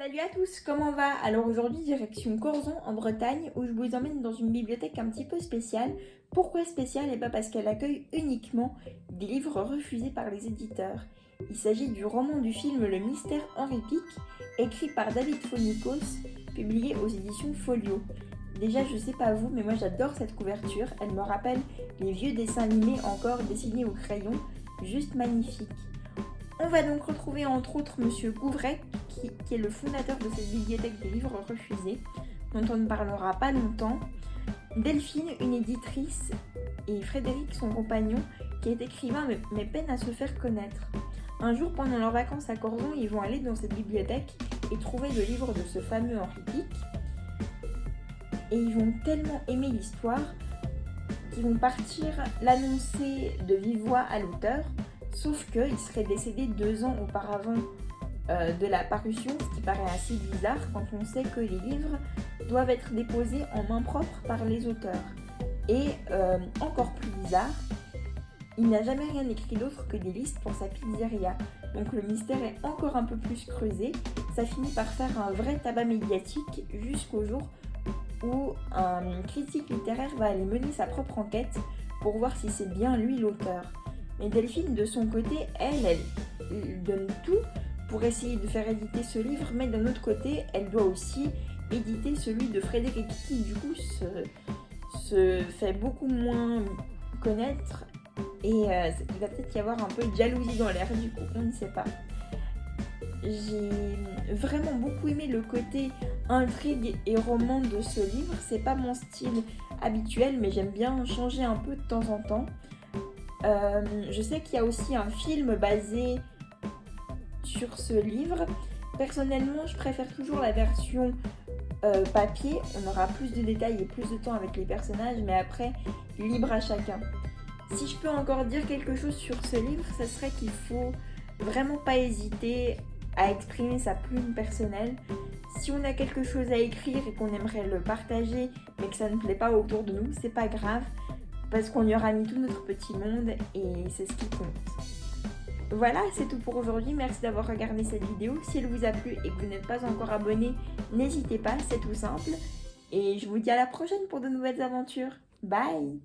Salut à tous, comment va? Alors aujourd'hui, direction Corzon en Bretagne où je vous emmène dans une bibliothèque un petit peu spéciale. Pourquoi spéciale? Et pas parce qu'elle accueille uniquement des livres refusés par les éditeurs. Il s'agit du roman du film Le Mystère Henri Pic, écrit par David Fonicos, publié aux éditions Folio. Déjà, je sais pas vous, mais moi j'adore cette couverture. Elle me rappelle les vieux dessins animés encore dessinés au crayon, juste magnifiques. On va donc retrouver entre autres Monsieur Gouvrec, qui est le fondateur de cette bibliothèque des livres refusés, dont on ne parlera pas longtemps, Delphine, une éditrice, et Frédéric, son compagnon, qui est écrivain mais peine à se faire connaître. Un jour, pendant leurs vacances à Corzon, ils vont aller dans cette bibliothèque et trouver le livre de ce fameux Henri Pic. Et ils vont tellement aimer l'histoire qu'ils vont partir l'annoncer de vive voix à l'auteur, sauf qu'il serait décédé 2 ans auparavant de la parution, ce qui paraît assez bizarre quand on sait que les livres doivent être déposés en main propre par les auteurs. Et encore plus bizarre, il n'a jamais rien écrit d'autre que des listes pour sa pizzeria. Donc le mystère est encore un peu plus creusé. Ça finit par faire un vrai tabac médiatique jusqu'au jour où un critique littéraire va aller mener sa propre enquête pour voir si c'est bien lui l'auteur. Mais Delphine, de son côté, elle donne tout pour essayer de faire éditer ce livre, mais d'un autre côté, elle doit aussi éditer celui de Frédéric qui, du coup, se fait beaucoup moins connaître et il va peut-être y avoir un peu de jalousie dans l'air, du coup, on ne sait pas. J'ai vraiment beaucoup aimé le côté intrigue et roman de ce livre. C'est pas mon style habituel, mais j'aime bien changer un peu de temps en temps. Je sais qu'il y a aussi un film basé sur ce livre. Personnellement, je préfère toujours la version papier. On aura plus de détails et plus de temps avec les personnages, mais après, libre à chacun. Si je peux encore dire quelque chose sur ce livre, ce serait qu'il faut vraiment pas hésiter à exprimer sa plume personnelle. Si on a quelque chose à écrire et qu'on aimerait le partager, mais que ça ne plaît pas autour de nous, c'est pas grave, parce qu'on y aura mis tout notre petit monde et c'est ce qui compte. Voilà, c'est tout pour aujourd'hui. Merci d'avoir regardé cette vidéo. Si elle vous a plu et que vous n'êtes pas encore abonné, n'hésitez pas, c'est tout simple. Et je vous dis à la prochaine pour de nouvelles aventures. Bye!